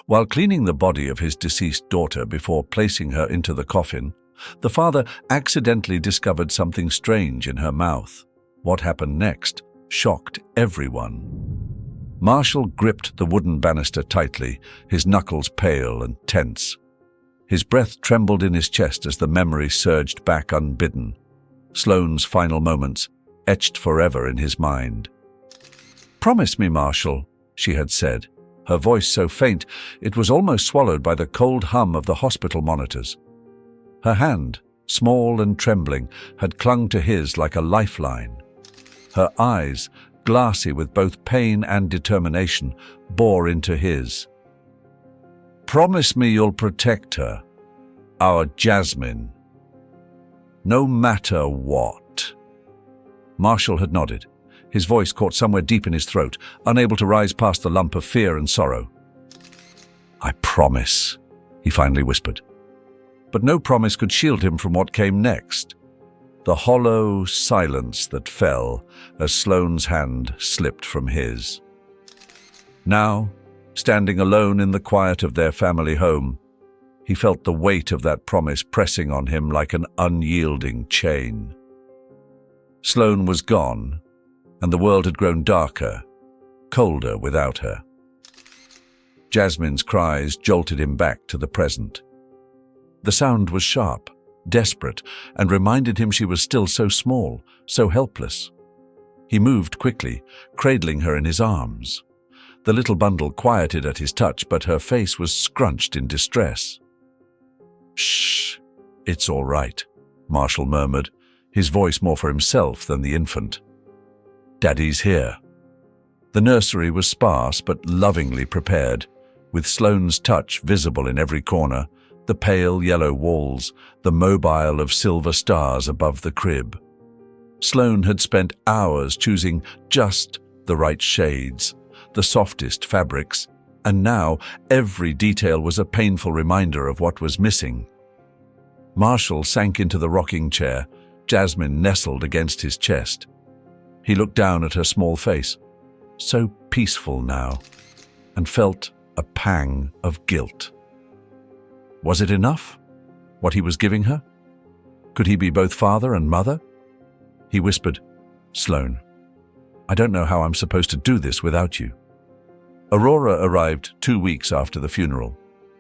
While cleaning the body of his deceased daughter before placing her into the coffin, the father accidentally discovered something strange in her mouth. What happened next shocked everyone. Marshall gripped the wooden banister tightly, his knuckles pale and tense. His breath trembled in his chest as the memory surged back unbidden. Sloane's final moments, etched forever in his mind. "Promise me, Marshall," she had said, her voice so faint it was almost swallowed by the cold hum of the hospital monitors. Her hand, small and trembling, had clung to his like a lifeline. Her eyes, glassy with both pain and determination, bore into his. "Promise me you'll protect her, our Jasmine, no matter what." Marshall had nodded, his voice caught somewhere deep in his throat, unable to rise past the lump of fear and sorrow. "I promise," he finally whispered. But no promise could shield him from what came next. The hollow silence that fell as Sloane's hand slipped from his. Now, standing alone in the quiet of their family home, he felt the weight of that promise pressing on him like an unyielding chain. Sloane was gone, and the world had grown darker, colder without her. Jasmine's cries jolted him back to the present. The sound was sharp, desperate, and reminded him she was still so small, so helpless. He moved quickly, cradling her in his arms. The little bundle quieted at his touch, but her face was scrunched in distress. "Shh, it's all right," Marshall murmured, his voice more for himself than the infant. "Daddy's here." The nursery was sparse but lovingly prepared, with Sloane's touch visible in every corner, the pale yellow walls, the mobile of silver stars above the crib. Sloane had spent hours choosing just the right shades, the softest fabrics, and now every detail was a painful reminder of what was missing. Marshall sank into the rocking chair, Jasmine nestled against his chest. He looked down at her small face, so peaceful now, and felt a pang of guilt. Was it enough, what he was giving her? Could he be both father and mother? He whispered, "Sloane, I don't know how I'm supposed to do this without you." Aurora arrived 2 weeks after the funeral,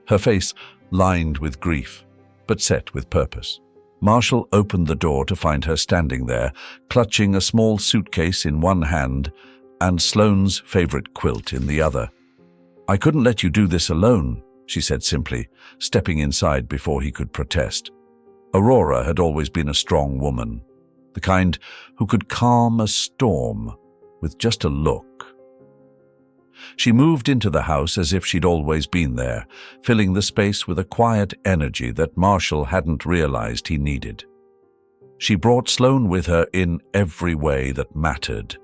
her face lined with grief, but set with purpose. Marshall opened the door to find her standing there, clutching a small suitcase in one hand and Sloane's favorite quilt in the other. "I couldn't let you do this alone," she said simply, stepping inside before he could protest. Aurora had always been a strong woman, the kind who could calm a storm with just a look. She moved into the house as if she'd always been there, filling the space with a quiet energy that Marshall hadn't realized he needed. She brought Sloane with her in every way that mattered.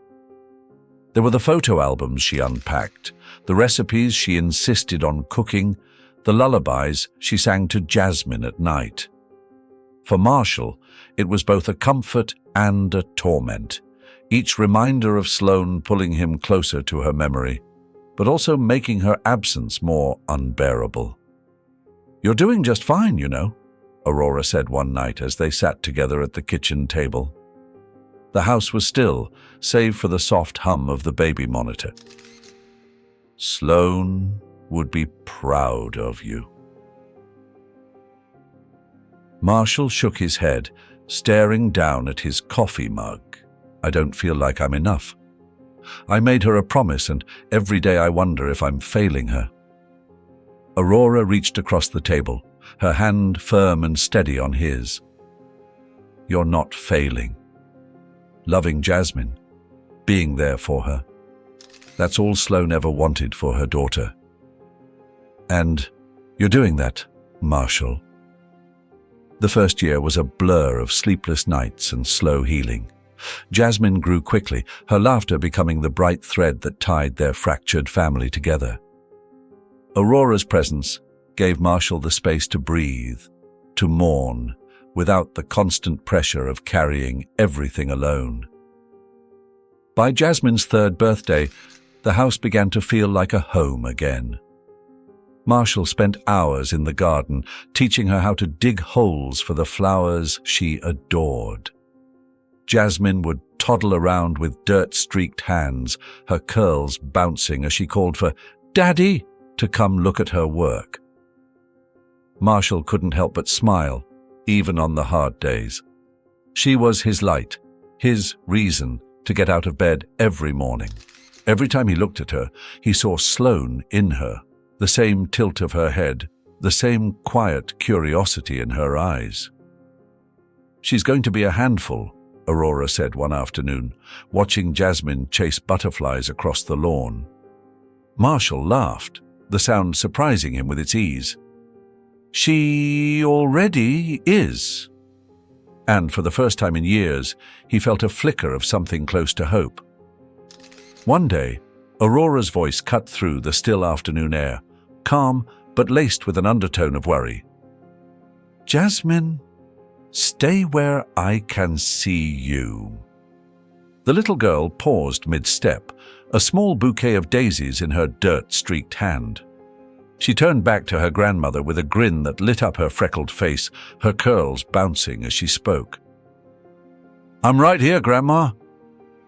There were the photo albums she unpacked, the recipes she insisted on cooking, the lullabies she sang to Jasmine at night. For Marshall, it was both a comfort and a torment, each reminder of Sloane pulling him closer to her memory, but also making her absence more unbearable. "You're doing just fine, you know," Aurora said one night as they sat together at the kitchen table. The house was still, save for the soft hum of the baby monitor. "Sloane would be proud of you." Marshall shook his head, staring down at his coffee mug. "I don't feel like I'm enough. I made her a promise, and every day I wonder if I'm failing her." Aurora reached across the table, her hand firm and steady on his. "You're not failing. Loving Jasmine, being there for her. That's all Sloane ever wanted for her daughter. And you're doing that, Marshall." The first year was a blur of sleepless nights and slow healing. Jasmine grew quickly, her laughter becoming the bright thread that tied their fractured family together. Aurora's presence gave Marshall the space to breathe, to mourn, without the constant pressure of carrying everything alone. By Jasmine's 3rd birthday, the house began to feel like a home again. Marshall spent hours in the garden, teaching her how to dig holes for the flowers she adored. Jasmine would toddle around with dirt-streaked hands, her curls bouncing as she called for "Daddy" to come look at her work. Marshall couldn't help but smile, even on the hard days. She was his light, his reason to get out of bed every morning. Every time he looked at her, he saw Sloane in her, the same tilt of her head, the same quiet curiosity in her eyes. "She's going to be a handful," Aurora said one afternoon, watching Jasmine chase butterflies across the lawn. Marshall laughed, the sound surprising him with its ease. "She already is." And for the first time in years, he felt a flicker of something close to hope. One day, Aurora's voice cut through the still afternoon air, calm but laced with an undertone of worry. "Jasmine, stay where I can see you." The little girl paused mid-step, a small bouquet of daisies in her dirt-streaked hand. She turned back to her grandmother with a grin that lit up her freckled face, her curls bouncing as she spoke. "I'm right here, Grandma.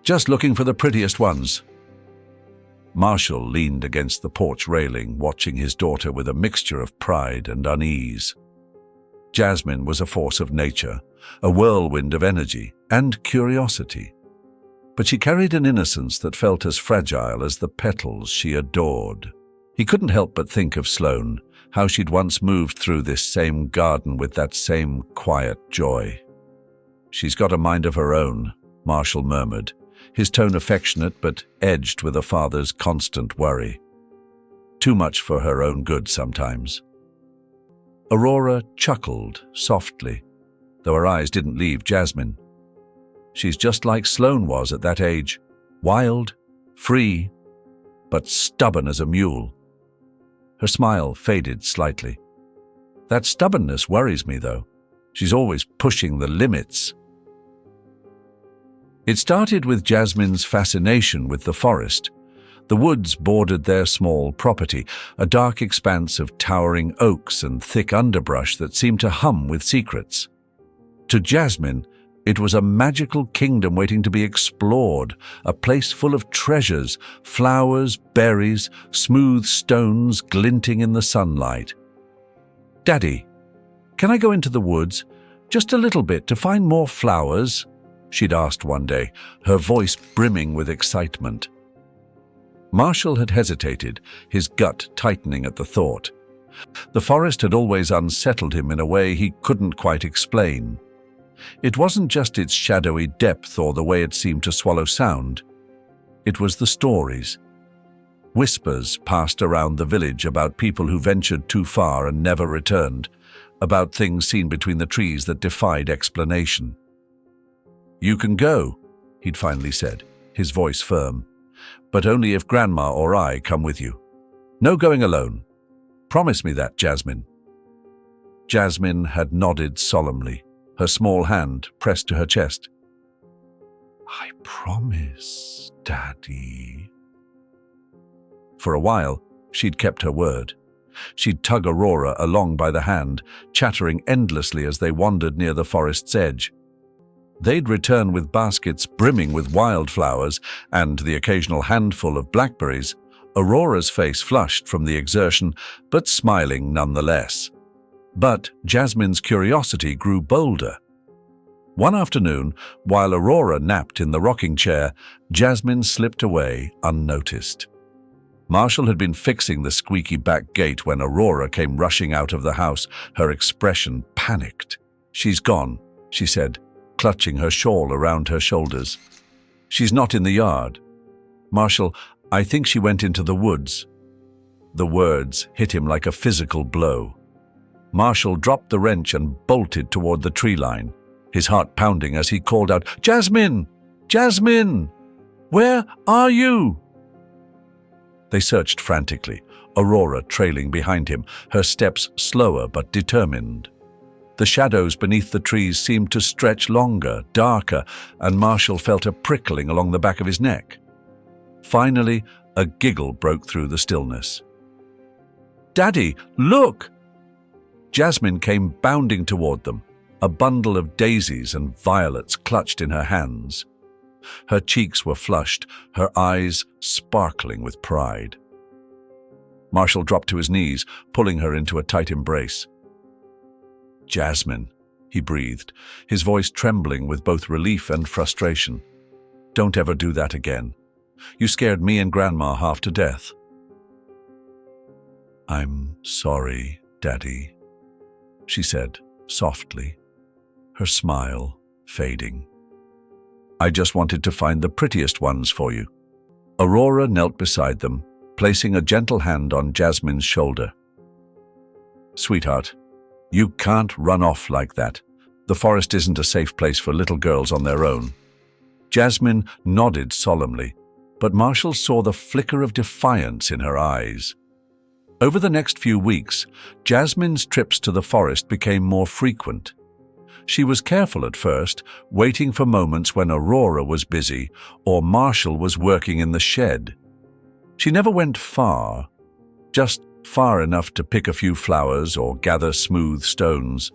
Just looking for the prettiest ones." Marshall leaned against the porch railing, watching his daughter with a mixture of pride and unease. Jasmine was a force of nature, a whirlwind of energy and curiosity. But she carried an innocence that felt as fragile as the petals she adored. He couldn't help but think of Sloane, how she'd once moved through this same garden with that same quiet joy. "She's got a mind of her own," Marshall murmured, his tone affectionate but edged with a father's constant worry. Too much for her own good sometimes. Aurora chuckled softly, though her eyes didn't leave Jasmine. "She's just like Sloane was at that age, wild, free, but stubborn as a mule." Her smile faded slightly. "That stubbornness worries me, though. She's always pushing the limits." It started with Jasmine's fascination with the forest. The woods bordered their small property, a dark expanse of towering oaks and thick underbrush that seemed to hum with secrets. To Jasmine, it was a magical kingdom waiting to be explored, a place full of treasures, flowers, berries, smooth stones glinting in the sunlight. "Daddy, can I go into the woods, just a little bit, to find more flowers?" she'd asked one day, her voice brimming with excitement. Marshall had hesitated, his gut tightening at the thought. The forest had always unsettled him in a way he couldn't quite explain. It wasn't just its shadowy depth or the way it seemed to swallow sound. It was the stories. Whispers passed around the village about people who ventured too far and never returned, about things seen between the trees that defied explanation. "You can go," he'd finally said, his voice firm, "but only if Grandma or I come with you. No going alone. Promise me that, Jasmine." Jasmine had nodded solemnly, her small hand pressed to her chest. "I promise, Daddy." For a while, she'd kept her word. She'd tug Aurora along by the hand, chattering endlessly as they wandered near the forest's edge. They'd return with baskets brimming with wildflowers and the occasional handful of blackberries, Aurora's face flushed from the exertion, but smiling nonetheless. But Jasmine's curiosity grew bolder. One afternoon, while Aurora napped in the rocking chair, Jasmine slipped away unnoticed. Marshall had been fixing the squeaky back gate when Aurora came rushing out of the house, her expression panicked. "She's gone," she said, clutching her shawl around her shoulders. "She's not in the yard. Marshall, I think she went into the woods." The words hit him like a physical blow. Marshall dropped the wrench and bolted toward the tree line, his heart pounding as he called out, "Jasmine! Jasmine! Where are you?" They searched frantically, Aurora trailing behind him, her steps slower but determined. The shadows beneath the trees seemed to stretch longer, darker, and Marshall felt a prickling along the back of his neck. Finally, a giggle broke through the stillness. "Daddy, look!" Jasmine came bounding toward them, a bundle of daisies and violets clutched in her hands. Her cheeks were flushed, her eyes sparkling with pride. Marshall dropped to his knees, pulling her into a tight embrace. "Jasmine," he breathed, his voice trembling with both relief and frustration. "Don't ever do that again. You scared me and Grandma half to death." "I'm sorry, Daddy," she said softly, her smile fading. "I just wanted to find the prettiest ones for you." Aurora knelt beside them, placing a gentle hand on Jasmine's shoulder. "Sweetheart, you can't run off like that. The forest isn't a safe place for little girls on their own." Jasmine nodded solemnly, but Marshall saw the flicker of defiance in her eyes. Over the next few weeks, Jasmine's trips to the forest became more frequent. She was careful at first, waiting for moments when Aurora was busy or Marshall was working in the shed. She never went far, just far enough to pick a few flowers or gather smooth stones.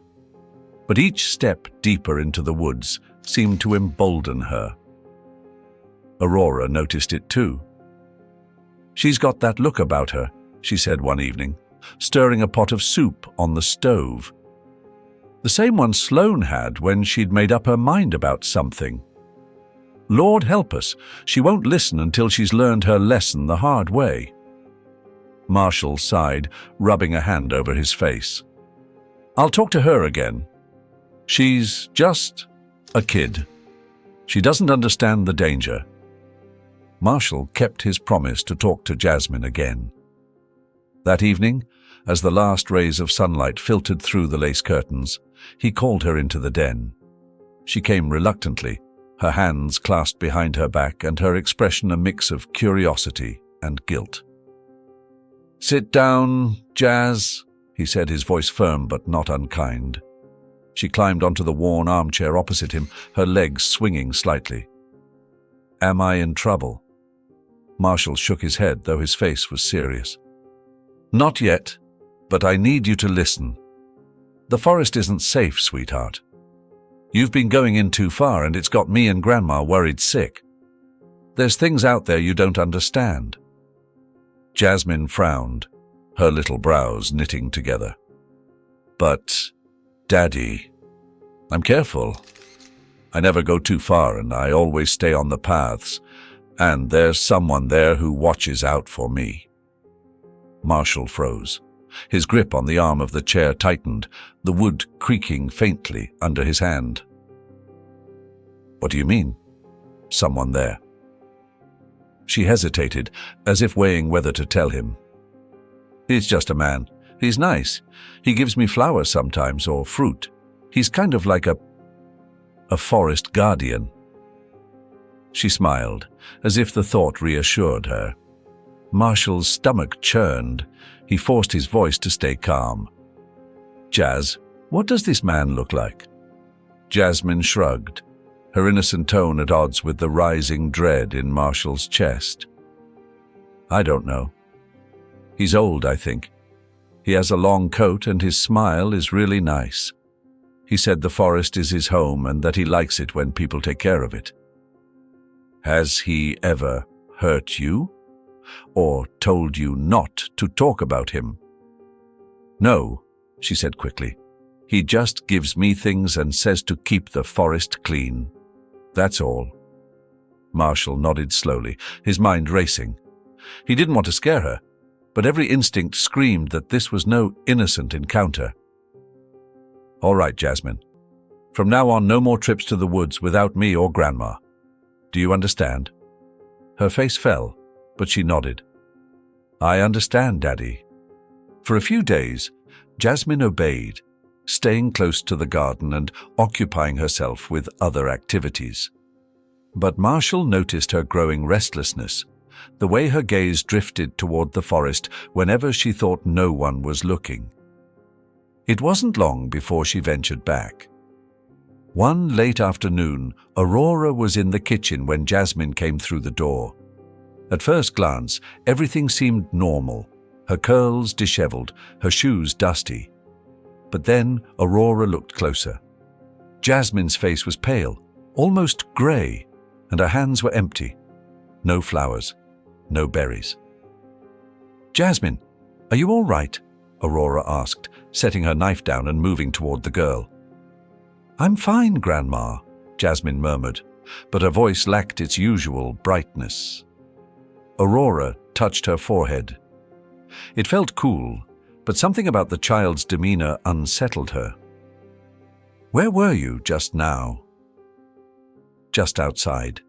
But each step deeper into the woods seemed to embolden her. Aurora noticed it too. "She's got that look about her," she said one evening, stirring a pot of soup on the stove. The same one Sloane had when she'd made up her mind about something. Lord help us, she won't listen until she's learned her lesson the hard way. Marshall sighed, rubbing a hand over his face. "I'll talk to her again. She's just a kid. She doesn't understand the danger." Marshall kept his promise to talk to Jasmine again. That evening, as the last rays of sunlight filtered through the lace curtains, he called her into the den. She came reluctantly, her hands clasped behind her back and her expression a mix of curiosity and guilt. "Sit down, Jazz," he said, his voice firm but not unkind. She climbed onto the worn armchair opposite him, her legs swinging slightly. "Am I in trouble?" Marshall shook his head, though his face was serious. "Not yet, but I need you to listen. The forest isn't safe, sweetheart. You've been going in too far and it's got me and Grandma worried sick. There's things out there you don't understand." Jasmine frowned, her little brows knitting together. "But, Daddy, I'm careful. I never go too far and I always stay on the paths, and there's someone there who watches out for me." Marshall froze. His grip on the arm of the chair tightened, the wood creaking faintly under his hand. "What do you mean, someone there?" She hesitated, as if weighing whether to tell him. "He's just a man. He's nice. He gives me flowers sometimes, or fruit. He's kind of like a forest guardian." She smiled, as if the thought reassured her. Marshall's stomach churned. He forced his voice to stay calm. "Jazz, what does this man look like?" Jasmine shrugged, her innocent tone at odds with the rising dread in Marshall's chest. "I don't know. He's old, I think. He has a long coat and his smile is really nice. He said the forest is his home and that he likes it when people take care of it." "Has he ever hurt you? Or told you not to talk about him?" "No," she said quickly. "He just gives me things and says to keep the forest clean. That's all." Marshall nodded slowly, his mind racing. He didn't want to scare her, but every instinct screamed that this was no innocent encounter. "All right, Jasmine. From now on, no more trips to the woods without me or Grandma. Do you understand?" Her face fell, but she nodded. "I understand, Daddy." For a few days, Jasmine obeyed, staying close to the garden and occupying herself with other activities. But Marshall noticed her growing restlessness, the way her gaze drifted toward the forest whenever she thought no one was looking. It wasn't long before she ventured back. One late afternoon, Aurora was in the kitchen when Jasmine came through the door. At first glance, everything seemed normal. her curls disheveled, her shoes dusty. But then Aurora looked closer. Jasmine's face was pale, almost grey, and her hands were empty. No flowers, no berries. "Jasmine, are you all right?" Aurora asked, setting her knife down and moving toward the girl. "I'm fine, Grandma," Jasmine murmured, but her voice lacked its usual brightness. Aurora touched her forehead. It felt cool, but something about the child's demeanor unsettled her. "Where were you just now?" "Just outside,"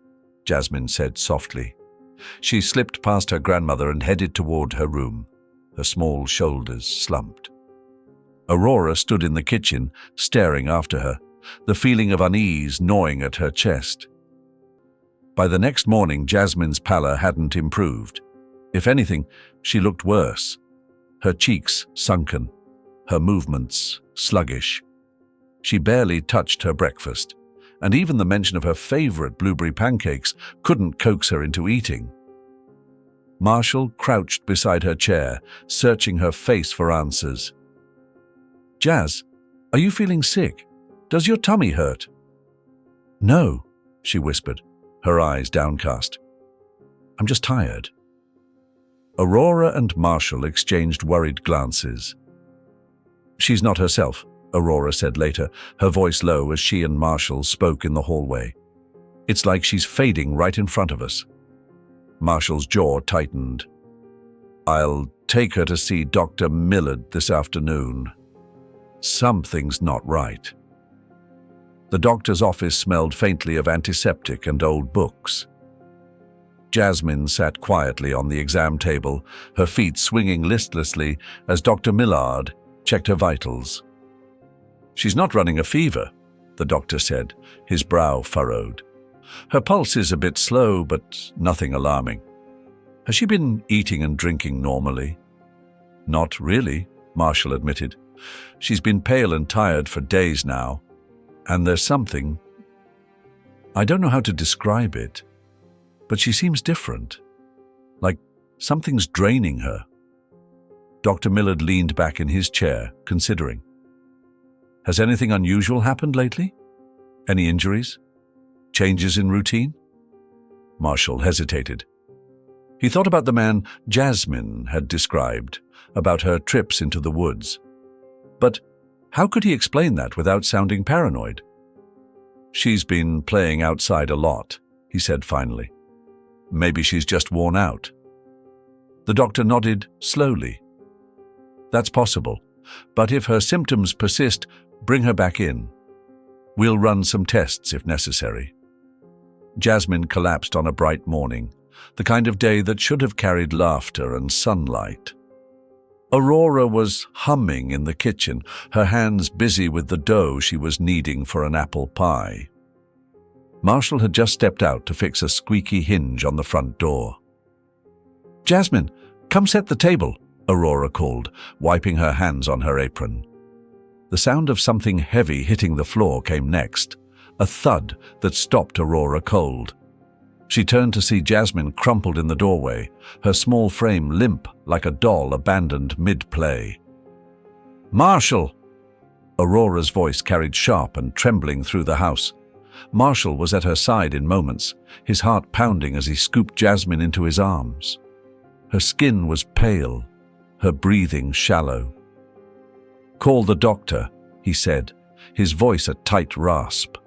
Jasmine said softly. She slipped past her grandmother and headed toward her room, her small shoulders slumped. Aurora stood in the kitchen, staring after her, the feeling of unease gnawing at her chest. By the next morning, Jasmine's pallor hadn't improved. If anything, she looked worse. Her cheeks sunken, her movements sluggish. She barely touched her breakfast, and even the mention of her favorite blueberry pancakes couldn't coax her into eating. Marshall crouched beside her chair, searching her face for answers. "Jazz, are you feeling sick? Does your tummy hurt?" "No," she whispered, her eyes downcast. "I'm just tired." Aurora and Marshall exchanged worried glances. "She's not herself," Aurora said later, her voice low as she and Marshall spoke in the hallway. "It's like she's fading right in front of us." Marshall's jaw tightened. "I'll take her to see Dr. Millard this afternoon. Something's not right." The doctor's office smelled faintly of antiseptic and old books. Jasmine sat quietly on the exam table, her feet swinging listlessly as Dr. Millard checked her vitals. "She's not running a fever," the doctor said, his brow furrowed. "Her pulse is a bit slow, but nothing alarming. Has she been eating and drinking normally?" "Not really," Marshall admitted. "She's been pale and tired for days now, and there's something. I don't know how to describe it, but she seems different, like something's draining her." Dr. Millard leaned back in his chair, considering. "Has anything unusual happened lately? Any injuries? Changes in routine?" Marshall hesitated. He thought about the man Jasmine had described, about her trips into the woods. But how could he explain that without sounding paranoid? "She's been playing outside a lot," he said finally. "Maybe she's just worn out." The doctor nodded slowly. "That's possible, but if her symptoms persist, bring her back in. We'll run some tests if necessary." Jasmine collapsed on a bright morning, the kind of day that should have carried laughter and sunlight. Aurora was humming in the kitchen, her hands busy with the dough she was kneading for an apple pie. Marshall had just stepped out to fix a squeaky hinge on the front door. "Jasmine, come set the table," Aurora called, wiping her hands on her apron. The sound of something heavy hitting the floor came next, a thud that stopped Aurora cold. She turned to see Jasmine crumpled in the doorway, her small frame limp like a doll abandoned mid-play. "Marshall!" Aurora's voice carried sharp and trembling through the house. Marshall was at her side in moments, his heart pounding as he scooped Jasmine into his arms. Her skin was pale, her breathing shallow. "Call the doctor," he said, his voice a tight rasp.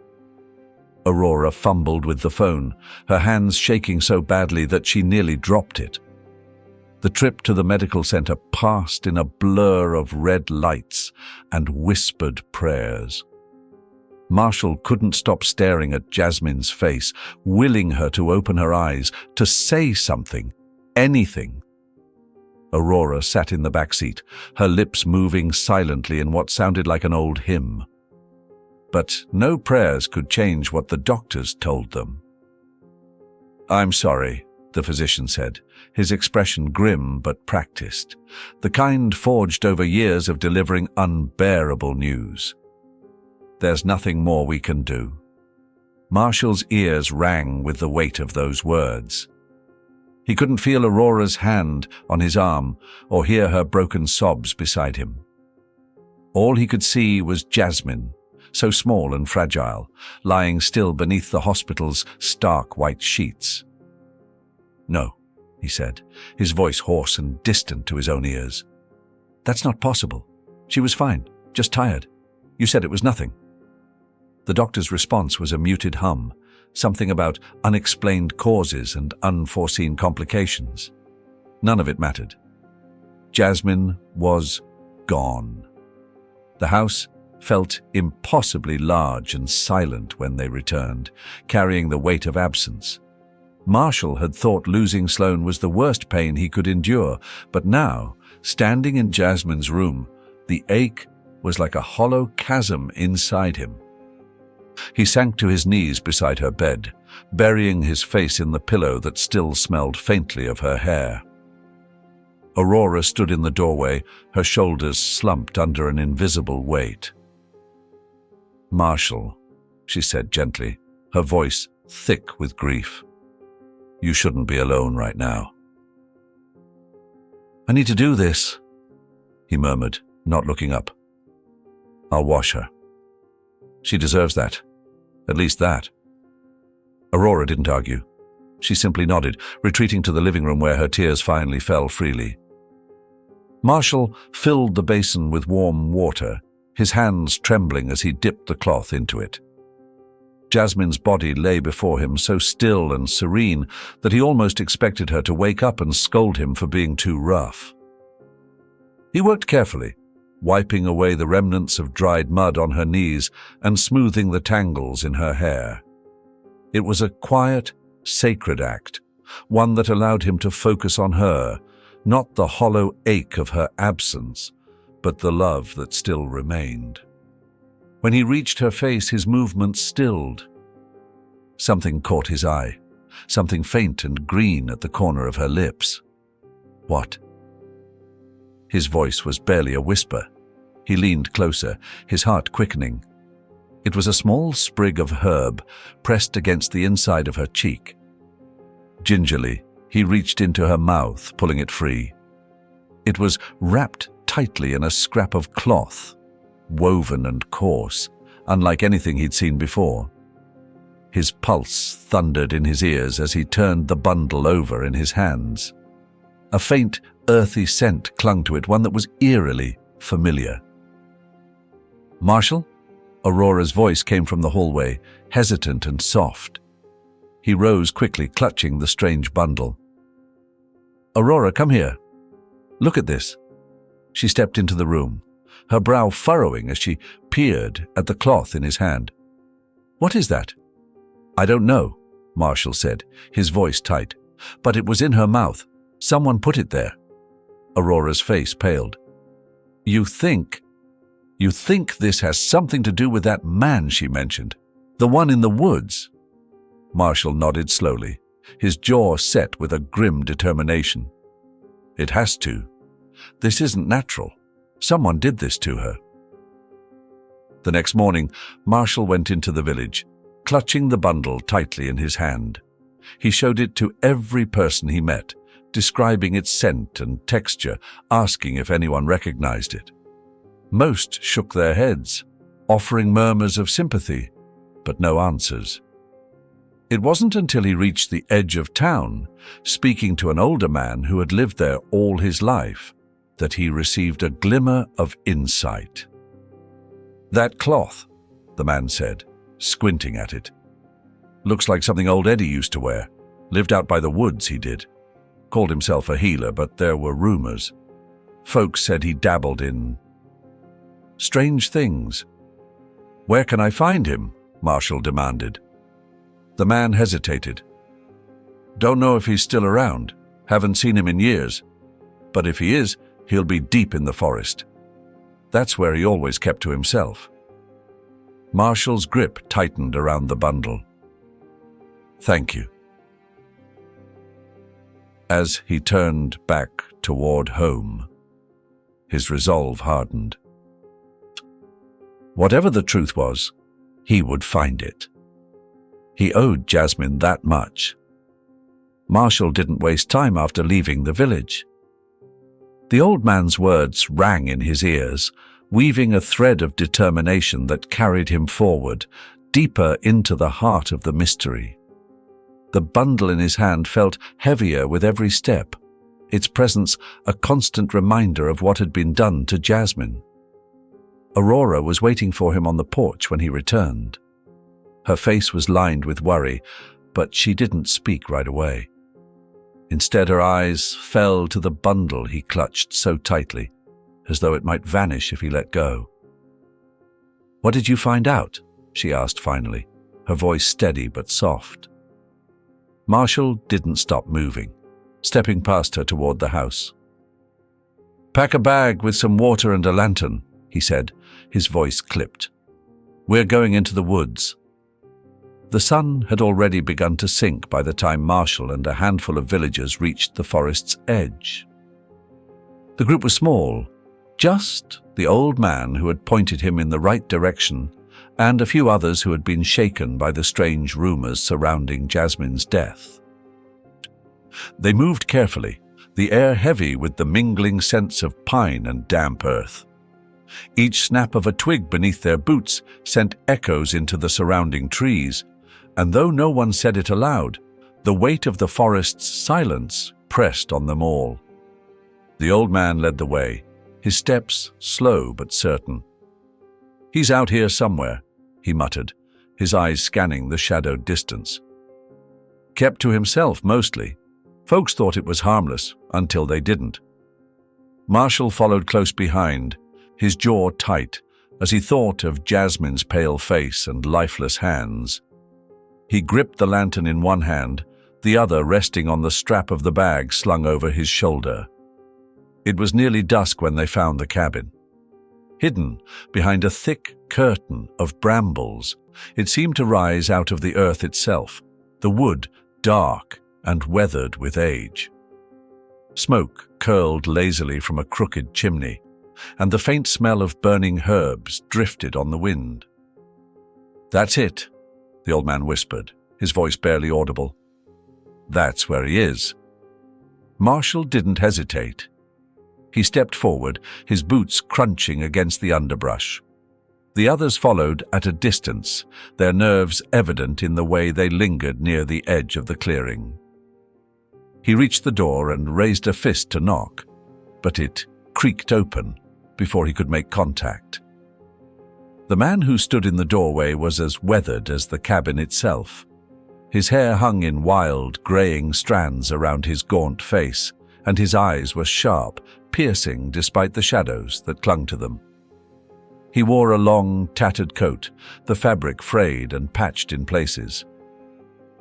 Aurora fumbled with the phone, her hands shaking so badly that she nearly dropped it. The trip to the medical center passed in a blur of red lights and whispered prayers. Marshall couldn't stop staring at Jasmine's face, willing her to open her eyes, to say something, anything. Aurora sat in the back seat, her lips moving silently in what sounded like an old hymn. But no prayers could change what the doctors told them. "I'm sorry," the physician said, his expression grim but practiced, the kind forged over years of delivering unbearable news. "There's nothing more we can do." Marshall's ears rang with the weight of those words. He couldn't feel Aurora's hand on his arm or hear her broken sobs beside him. All he could see was Jasmine, so small and fragile, lying still beneath the hospital's stark white sheets. "No," he said, his voice hoarse and distant to his own ears. "That's not possible. She was fine, just tired. You said it was nothing." The doctor's response was a muted hum, something about unexplained causes and unforeseen complications. None of it mattered. Jasmine was gone. The house felt impossibly large and silent when they returned, carrying the weight of absence. Marshall had thought losing Sloane was the worst pain he could endure, but now, standing in Jasmine's room, the ache was like a hollow chasm inside him. He sank to his knees beside her bed, burying his face in the pillow that still smelled faintly of her hair. Aurora stood in the doorway, her shoulders slumped under an invisible weight. "Marshall," she said gently, her voice thick with grief. "You shouldn't be alone right now." "I need to do this," he murmured, not looking up. "I'll wash her. She deserves that. At least that." Aurora didn't argue. She simply nodded, retreating to the living room where her tears finally fell freely. Marshall filled the basin with warm water, his hands trembling as he dipped the cloth into it. Jasmine's body lay before him so still and serene that he almost expected her to wake up and scold him for being too rough. He worked carefully, wiping away the remnants of dried mud on her knees and smoothing the tangles in her hair. It was a quiet, sacred act, one that allowed him to focus on her, not the hollow ache of her absence, but the love that still remained. When he reached her face, his movements stilled. Something caught his eye, something faint and green at the corner of her lips. "What?" His voice was barely a whisper. He leaned closer, his heart quickening. It was a small sprig of herb pressed against the inside of her cheek. Gingerly, he reached into her mouth, pulling it free. It was wrapped tightly in a scrap of cloth, woven and coarse, unlike anything he'd seen before. His pulse thundered in his ears as he turned the bundle over in his hands. A faint, earthy scent clung to it, one that was eerily familiar. "Marshall?" Aurora's voice came from the hallway, hesitant and soft. He rose quickly, clutching the strange bundle. "Aurora, come here. Look at this." She stepped into the room, her brow furrowing as she peered at the cloth in his hand. "What is that?" "I don't know," Marshall said, his voice tight. "But it was in her mouth. Someone put it there." Aurora's face paled. You think this has something to do with that man she mentioned? The one in the woods?" Marshall nodded slowly, his jaw set with a grim determination. "It has to. This isn't natural. Someone did this to her." The next morning, Marshall went into the village, clutching the bundle tightly in his hand. He showed it to every person he met, describing its scent and texture, asking if anyone recognized it. Most shook their heads, offering murmurs of sympathy, but no answers. It wasn't until he reached the edge of town, speaking to an older man who had lived there all his life, that he received a glimmer of insight. "That cloth," the man said, squinting at it. "Looks like something old Eddie used to wear. Lived out by the woods, he did. Called himself a healer, but there were rumors. Folks said he dabbled in strange things." "Where can I find him?" Marshall demanded. The man hesitated. "Don't know if he's still around. Haven't seen him in years. But if he is, he'll be deep in the forest. That's where he always kept to himself." Marshall's grip tightened around the bundle. "Thank you." As he turned back toward home, his resolve hardened. Whatever the truth was, he would find it. He owed Jasmine that much. Marshall didn't waste time after leaving the village. The old man's words rang in his ears, weaving a thread of determination that carried him forward, deeper into the heart of the mystery. The bundle in his hand felt heavier with every step, its presence a constant reminder of what had been done to Jasmine. Aurora was waiting for him on the porch when he returned. Her face was lined with worry, but she didn't speak right away. Instead, her eyes fell to the bundle he clutched so tightly, as though it might vanish if he let go. "What did you find out?" she asked finally, her voice steady but soft. Marshall didn't stop moving, stepping past her toward the house. "Pack a bag with some water and a lantern," he said, his voice clipped. "We're going into the woods." The sun had already begun to sink by the time Marshall and a handful of villagers reached the forest's edge. The group was small, just the old man who had pointed him in the right direction and a few others who had been shaken by the strange rumors surrounding Jasmine's death. They moved carefully, the air heavy with the mingling scents of pine and damp earth. Each snap of a twig beneath their boots sent echoes into the surrounding trees, and though no one said it aloud, the weight of the forest's silence pressed on them all. The old man led the way, his steps slow but certain. "He's out here somewhere," he muttered, his eyes scanning the shadowed distance. Kept to himself mostly. Folks thought it was harmless until they didn't. Marshall followed close behind, his jaw tight, as he thought of Jasmine's pale face and lifeless hands. He gripped the lantern in one hand, the other resting on the strap of the bag slung over his shoulder. It was nearly dusk when they found the cabin. Hidden behind a thick curtain of brambles, it seemed to rise out of the earth itself, the wood dark and weathered with age. Smoke curled lazily from a crooked chimney, and the faint smell of burning herbs drifted on the wind. "That's it," the old man whispered, his voice barely audible. "That's where he is." Marshall didn't hesitate. He stepped forward, his boots crunching against the underbrush. The others followed at a distance, their nerves evident in the way they lingered near the edge of the clearing. He reached the door and raised a fist to knock, but it creaked open before he could make contact. The man who stood in the doorway was as weathered as the cabin itself. His hair hung in wild, graying strands around his gaunt face, and his eyes were sharp, piercing despite the shadows that clung to them. He wore a long, tattered coat, the fabric frayed and patched in places.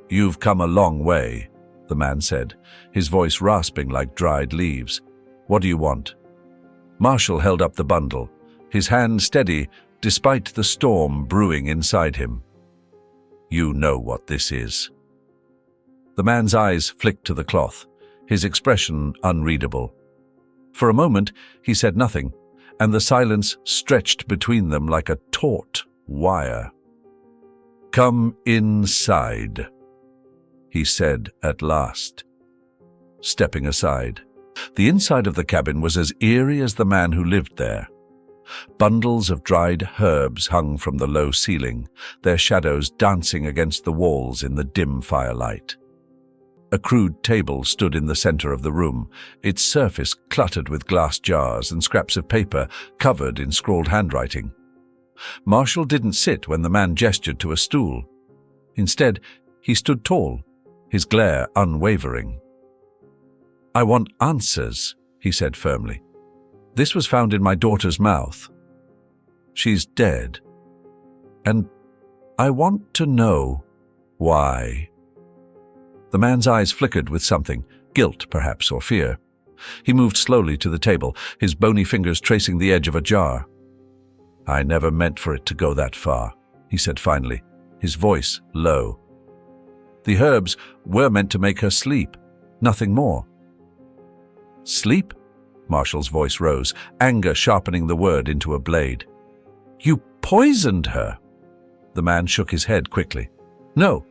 "You've come a long way," the man said, his voice rasping like dried leaves. "What do you want?" Marshall held up the bundle, his hand steady despite the storm brewing inside him. "You know what this is." The man's eyes flicked to the cloth, his expression unreadable. For a moment, he said nothing, and the silence stretched between them like a taut wire. "Come inside," he said at last, stepping aside. The inside of the cabin was as eerie as the man who lived there. Bundles of dried herbs hung from the low ceiling, their shadows dancing against the walls in the dim firelight. A crude table stood in the center of the room, its surface cluttered with glass jars and scraps of paper covered in scrawled handwriting. Marshall didn't sit when the man gestured to a stool. Instead, he stood tall, his glare unwavering. "I want answers," he said firmly. "This was found in my daughter's mouth. She's dead. And I want to know why." The man's eyes flickered with something, guilt perhaps, or fear. He moved slowly to the table, his bony fingers tracing the edge of a jar. "I never meant for it to go that far," he said finally, his voice low. "The herbs were meant to make her sleep, nothing more." "Sleep?" Marshall's voice rose, anger sharpening the word into a blade. "You poisoned her!" The man shook his head quickly. No,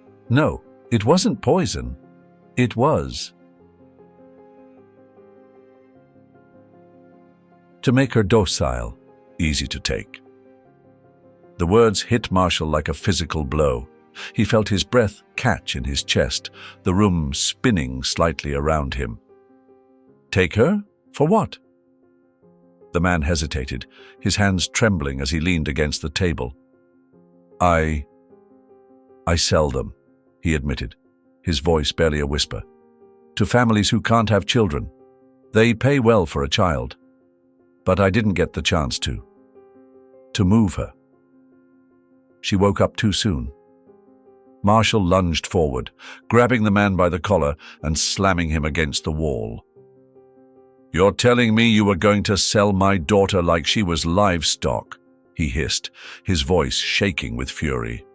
it wasn't poison. It was. To make her docile, easy to take. The words hit Marshall like a physical blow. He felt his breath catch in his chest, the room spinning slightly around him. Take her? For what? The man hesitated, his hands trembling as he leaned against the table. I sell them, he admitted, his voice barely a whisper. To families who can't have children. They pay well for a child. But I didn't get the chance to move her. She woke up too soon. Marshall lunged forward, grabbing the man by the collar and slamming him against the wall. You're telling me you were going to sell my daughter like she was livestock, he hissed, his voice shaking with fury.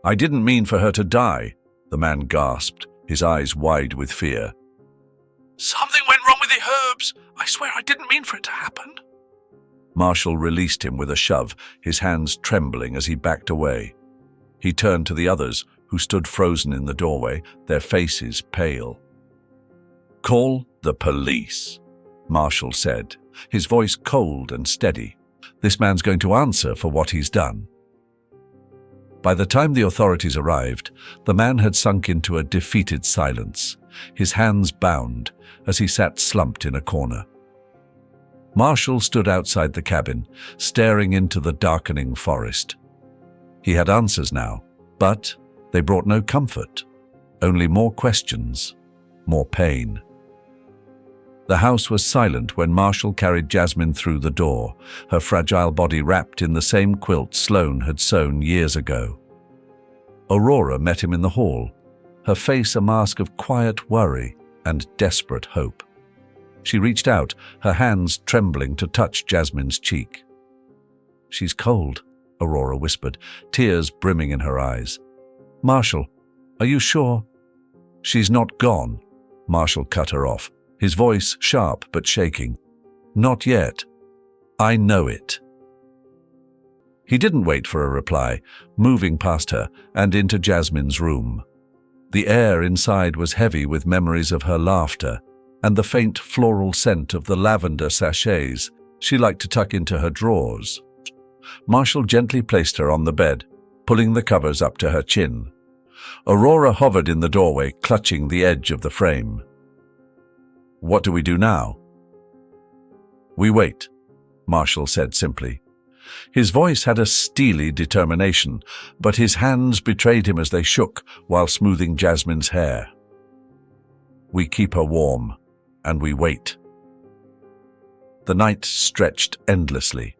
I didn't mean for her to die, the man gasped, his eyes wide with fear. Something went wrong with the herbs. I swear I didn't mean for it to happen. Marshall released him with a shove, his hands trembling as he backed away. He turned to the others, who stood frozen in the doorway, their faces pale. Call the police, Marshall said, his voice cold and steady. This man's going to answer for what he's done. By the time the authorities arrived, the man had sunk into a defeated silence, his hands bound as he sat slumped in a corner. Marshall stood outside the cabin, staring into the darkening forest. He had answers now, but they brought no comfort, only more questions, more pain. The house was silent when Marshall carried Jasmine through the door, her fragile body wrapped in the same quilt Sloane had sewn years ago. Aurora met him in the hall, her face a mask of quiet worry and desperate hope. She reached out, her hands trembling to touch Jasmine's cheek. She's cold, Aurora whispered, tears brimming in her eyes. Marshall, are you sure? She's not gone, Marshall cut her off, his voice sharp but shaking. Not yet. I know it. He didn't wait for a reply, moving past her and into Jasmine's room. The air inside was heavy with memories of her laughter and the faint floral scent of the lavender sachets she liked to tuck into her drawers. Marshall gently placed her on the bed, pulling the covers up to her chin. Aurora hovered in the doorway, clutching the edge of the frame. What do we do now? We wait, Marshall said simply. His voice had a steely determination, but his hands betrayed him as they shook while smoothing Jasmine's hair. We keep her warm, and we wait. The night stretched endlessly.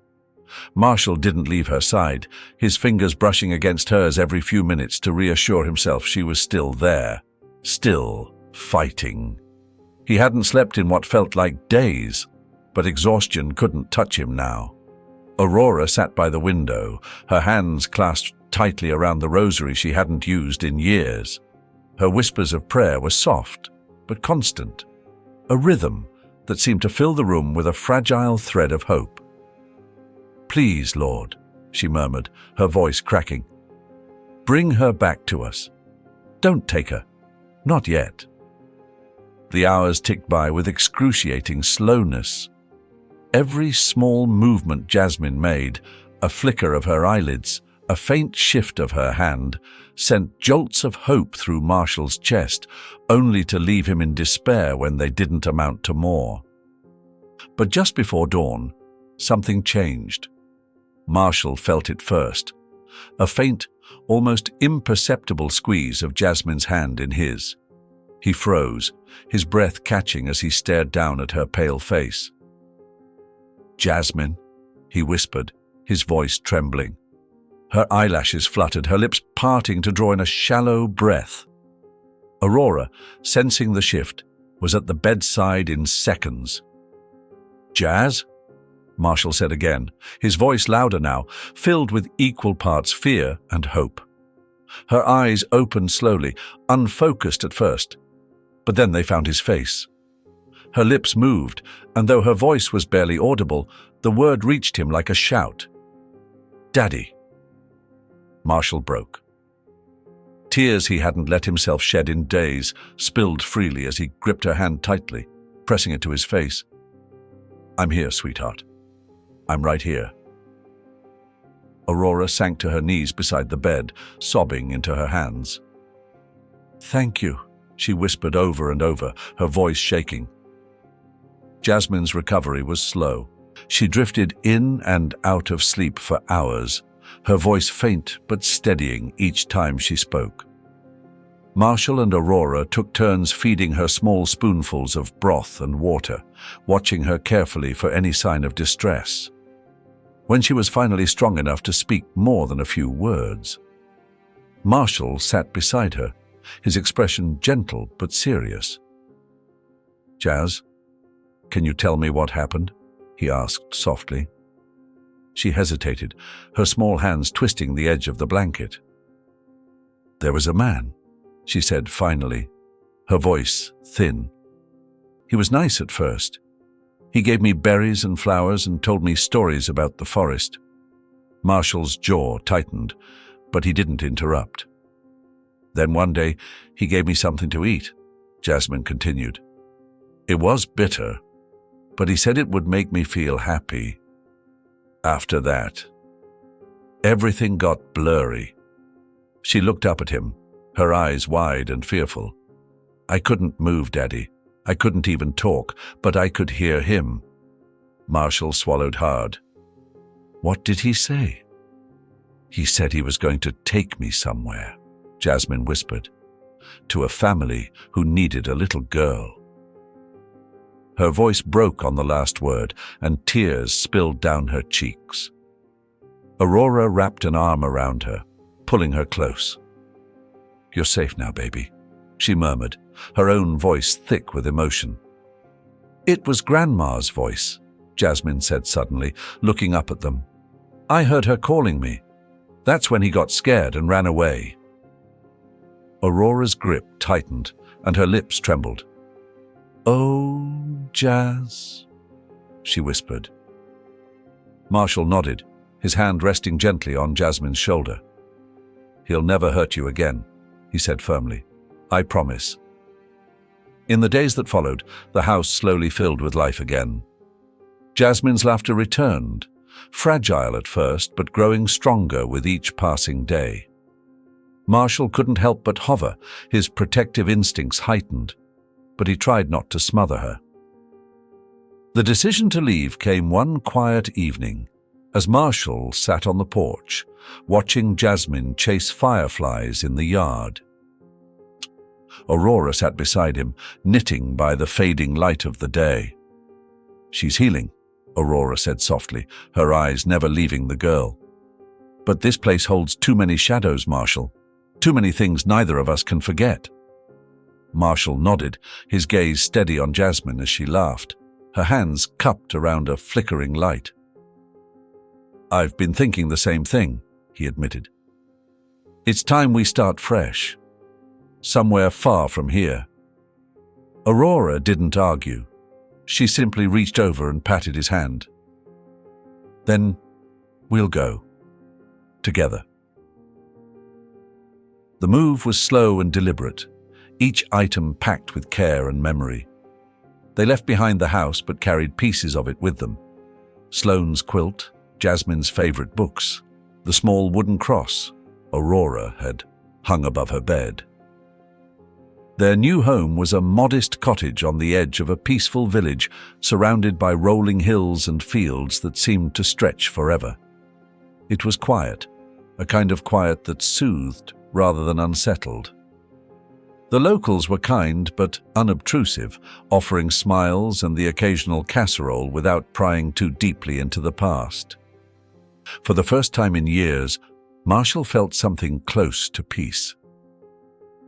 Marshall didn't leave her side, his fingers brushing against hers every few minutes to reassure himself she was still there, still fighting. He hadn't slept in what felt like days, but exhaustion couldn't touch him now. Aurora sat by the window, her hands clasped tightly around the rosary she hadn't used in years. Her whispers of prayer were soft, but constant, a rhythm that seemed to fill the room with a fragile thread of hope. Please, Lord, she murmured, her voice cracking. Bring her back to us. Don't take her. Not yet. The hours ticked by with excruciating slowness. Every small movement Jasmine made, a flicker of her eyelids, a faint shift of her hand, sent jolts of hope through Marshall's chest, only to leave him in despair when they didn't amount to more. But just before dawn, something changed. Marshall felt it first, a faint, almost imperceptible squeeze of Jasmine's hand in his. He froze, his breath catching as he stared down at her pale face. Jasmine, he whispered, his voice trembling. Her eyelashes fluttered, her lips parting to draw in a shallow breath. Aurora, sensing the shift, was at the bedside in seconds. Jazz? Marshall said again, his voice louder now, filled with equal parts fear and hope. Her eyes opened slowly, unfocused at first, but then they found his face. Her lips moved, and though her voice was barely audible, the word reached him like a shout. Daddy. Marshall broke. Tears he hadn't let himself shed in days spilled freely as he gripped her hand tightly, pressing it to his face. "I'm here, sweetheart. I'm right here." Aurora sank to her knees beside the bed, sobbing into her hands. "Thank you," she whispered over and over, her voice shaking. Jasmine's recovery was slow. She drifted in and out of sleep for hours, her voice faint but steadying each time she spoke. Marshall and Aurora took turns feeding her small spoonfuls of broth and water, watching her carefully for any sign of distress. When she was finally strong enough to speak more than a few words, Marshall sat beside her, his expression gentle but serious. "Jazz, can you tell me what happened?" he asked softly. She hesitated, her small hands twisting the edge of the blanket. "There was a man," she said finally, her voice thin. "He was nice at first. He gave me berries and flowers and told me stories about the forest." Marshall's jaw tightened, but he didn't interrupt. "Then one day, he gave me something to eat," Jasmine continued. "It was bitter, but he said it would make me feel happy. After that, everything got blurry." She looked up at him, her eyes wide and fearful. "I couldn't move, Daddy. I couldn't even talk, but I could hear him." Marshall swallowed hard. "What did he say?" "He said he was going to take me somewhere," Jasmine whispered, "to a family who needed a little girl." Her voice broke on the last word, and tears spilled down her cheeks. Aurora wrapped an arm around her, pulling her close. "You're safe now, baby," she murmured, her own voice thick with emotion. "It was Grandma's voice," Jasmine said suddenly, looking up at them. "I heard her calling me. That's when he got scared and ran away." Aurora's grip tightened, and her lips trembled. "Oh, Jazz," she whispered. Marshall nodded, his hand resting gently on Jasmine's shoulder. "He'll never hurt you again," he said firmly. "I promise." In the days that followed, the house slowly filled with life again. Jasmine's laughter returned, fragile at first, but growing stronger with each passing day. Marshall couldn't help but hover, his protective instincts heightened, but he tried not to smother her. The decision to leave came one quiet evening, as Marshall sat on the porch, watching Jasmine chase fireflies in the yard. Aurora sat beside him, knitting by the fading light of the day. "She's healing," Aurora said softly, her eyes never leaving the girl. "But this place holds too many shadows, Marshall. Too many things neither of us can forget." Marshall nodded, his gaze steady on Jasmine as she laughed, her hands cupped around a flickering light. "I've been thinking the same thing," he admitted. "It's time we start fresh. Somewhere far from here." Aurora didn't argue. She simply reached over and patted his hand. "Then we'll go. Together." The move was slow and deliberate, each item packed with care and memory. They left behind the house but carried pieces of it with them. Sloane's quilt, Jasmine's favorite books, the small wooden cross Aurora had hung above her bed. Their new home was a modest cottage on the edge of a peaceful village surrounded by rolling hills and fields that seemed to stretch forever. It was quiet, a kind of quiet that soothed rather than unsettled. The locals were kind but unobtrusive, offering smiles and the occasional casserole without prying too deeply into the past. For the first time in years, Marshall felt something close to peace.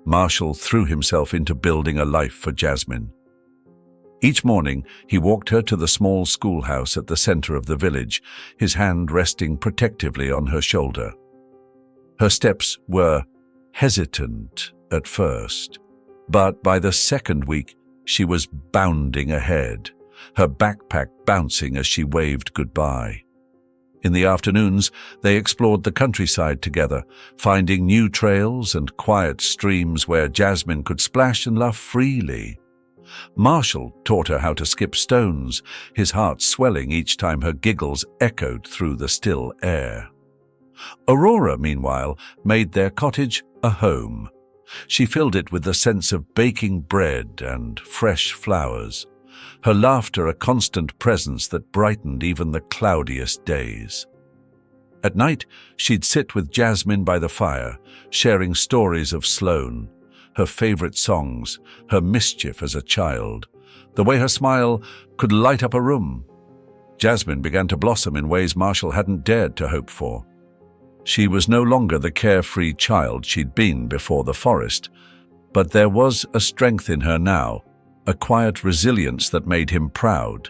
Marshall threw himself into building a life for Jasmine. Each morning, he walked her to the small schoolhouse at the center of the village, his hand resting protectively on her shoulder. Her steps were hesitant at first, but by the second week, she was bounding ahead, her backpack bouncing as she waved goodbye. In the afternoons, they explored the countryside together, finding new trails and quiet streams where Jasmine could splash and laugh freely. Marshall taught her how to skip stones, his heart swelling each time her giggles echoed through the still air. Aurora, meanwhile, made their cottage a home. She filled it with the sense of baking bread and fresh flowers, her laughter a constant presence that brightened even the cloudiest days. At night, she'd sit with Jasmine by the fire, sharing stories of Sloane, her favorite songs, her mischief as a child, the way her smile could light up a room. Jasmine began to blossom in ways Marshall hadn't dared to hope for. She was no longer the carefree child she'd been before the forest, but there was a strength in her now, a quiet resilience that made him proud.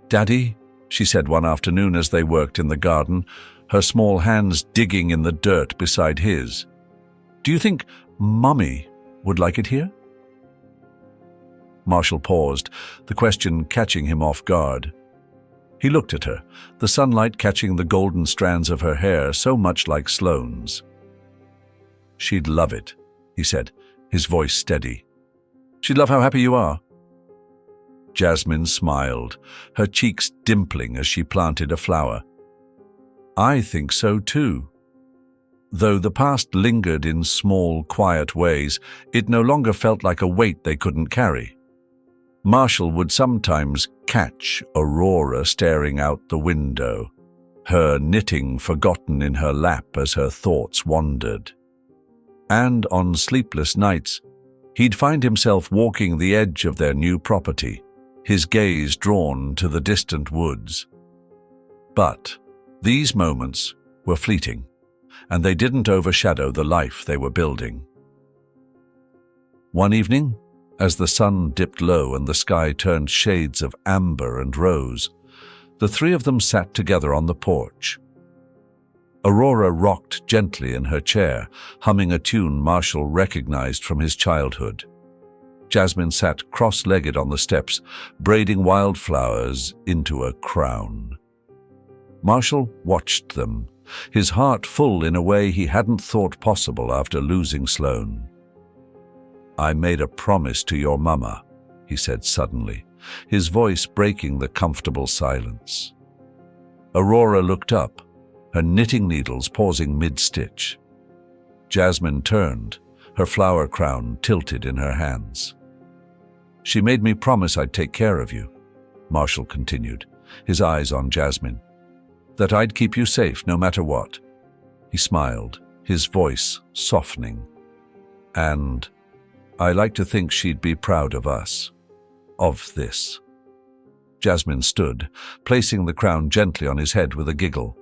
"Daddy," she said one afternoon as they worked in the garden, her small hands digging in the dirt beside his, "do you think Mummy would like it here?" Marshall paused, the question catching him off guard. He looked at her, the sunlight catching the golden strands of her hair so much like Sloane's. "She'd love it," he said, his voice steady. "She'd love how happy you are." Jasmine smiled, her cheeks dimpling as she planted a flower. "I think so too." Though the past lingered in small, quiet ways, it no longer felt like a weight they couldn't carry. Marshall would sometimes catch Aurora staring out the window, her knitting forgotten in her lap as her thoughts wandered. And on sleepless nights, he'd find himself walking the edge of their new property, his gaze drawn to the distant woods. But these moments were fleeting, and they didn't overshadow the life they were building. One evening, as the sun dipped low and the sky turned shades of amber and rose, the three of them sat together on the porch. Aurora rocked gently in her chair, humming a tune Marshall recognized from his childhood. Jasmine sat cross-legged on the steps, braiding wildflowers into a crown. Marshall watched them, his heart full in a way he hadn't thought possible after losing Sloane. "I made a promise to your mama," he said suddenly, his voice breaking the comfortable silence. Aurora looked up, her knitting needles pausing mid-stitch. Jasmine turned, her flower crown tilted in her hands. "She made me promise I'd take care of you," Marshall continued, his eyes on Jasmine, "that I'd keep you safe no matter what." He smiled, his voice softening. "And I like to think she'd be proud of us, of this." Jasmine stood, placing the crown gently on his head with a giggle.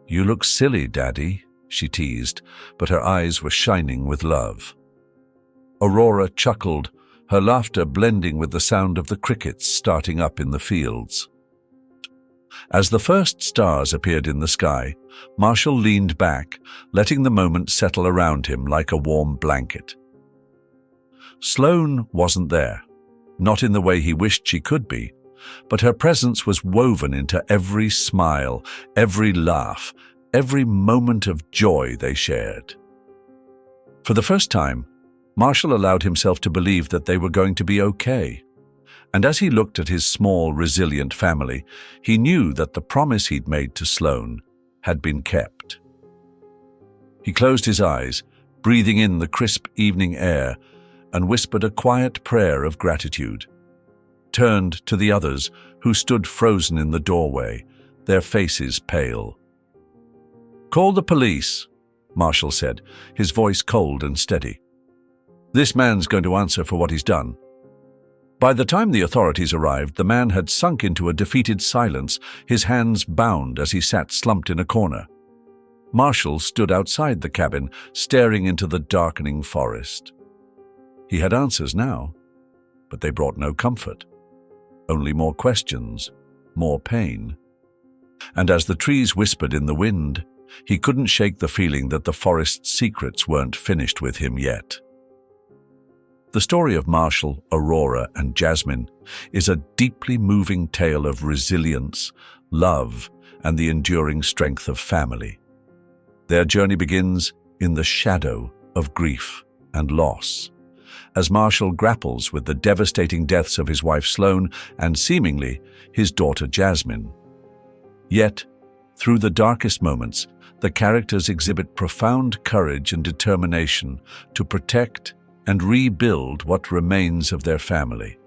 "You look silly, Daddy," she teased, but her eyes were shining with love. Aurora chuckled, her laughter blending with the sound of the crickets starting up in the fields. As the first stars appeared in the sky, Marshall leaned back, letting the moment settle around him like a warm blanket. Sloane wasn't there, not in the way he wished she could be, but her presence was woven into every smile, every laugh, every moment of joy they shared. For the first time, Marshall allowed himself to believe that they were going to be okay. And as he looked at his small, resilient family, he knew that the promise he'd made to Sloane had been kept. He closed his eyes, breathing in the crisp evening air, and whispered a quiet prayer of gratitude. Turned to the others, who stood frozen in the doorway, their faces pale. "Call the police," Marshall said, his voice cold and steady. "This man's going to answer for what he's done." By the time the authorities arrived, the man had sunk into a defeated silence, his hands bound as he sat slumped in a corner. Marshall stood outside the cabin, staring into the darkening forest. He had answers now, but they brought no comfort. Only more questions, more pain. And as the trees whispered in the wind, he couldn't shake the feeling that the forest's secrets weren't finished with him yet. The story of Marshall, Aurora, and Jasmine is a deeply moving tale of resilience, love, and the enduring strength of family. Their journey begins in the shadow of grief and loss, as Marshall grapples with the devastating deaths of his wife Sloane and, seemingly, his daughter Jasmine. Yet, through the darkest moments, the characters exhibit profound courage and determination to protect and rebuild what remains of their family.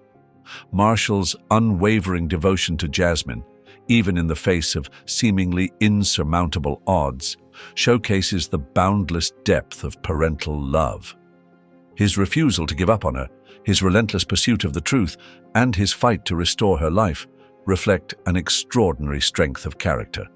Marshall's unwavering devotion to Jasmine, even in the face of seemingly insurmountable odds, showcases the boundless depth of parental love. His refusal to give up on her, his relentless pursuit of the truth, and his fight to restore her life reflect an extraordinary strength of character.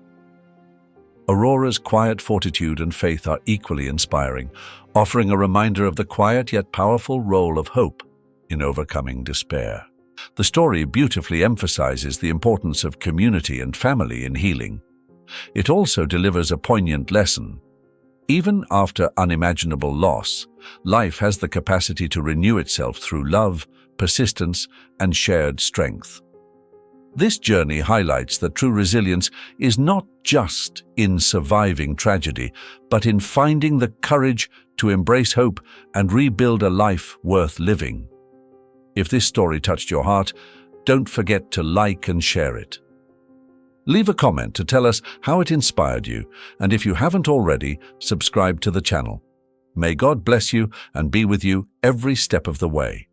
Aurora's quiet fortitude and faith are equally inspiring, offering a reminder of the quiet yet powerful role of hope in overcoming despair. The story beautifully emphasizes the importance of community and family in healing. It also delivers a poignant lesson. Even after unimaginable loss, life has the capacity to renew itself through love, persistence, and shared strength. This journey highlights that true resilience is not just in surviving tragedy, but in finding the courage to embrace hope and rebuild a life worth living. If this story touched your heart, don't forget to like and share it. Leave a comment to tell us how it inspired you, and if you haven't already, subscribe to the channel. May God bless you and be with you every step of the way.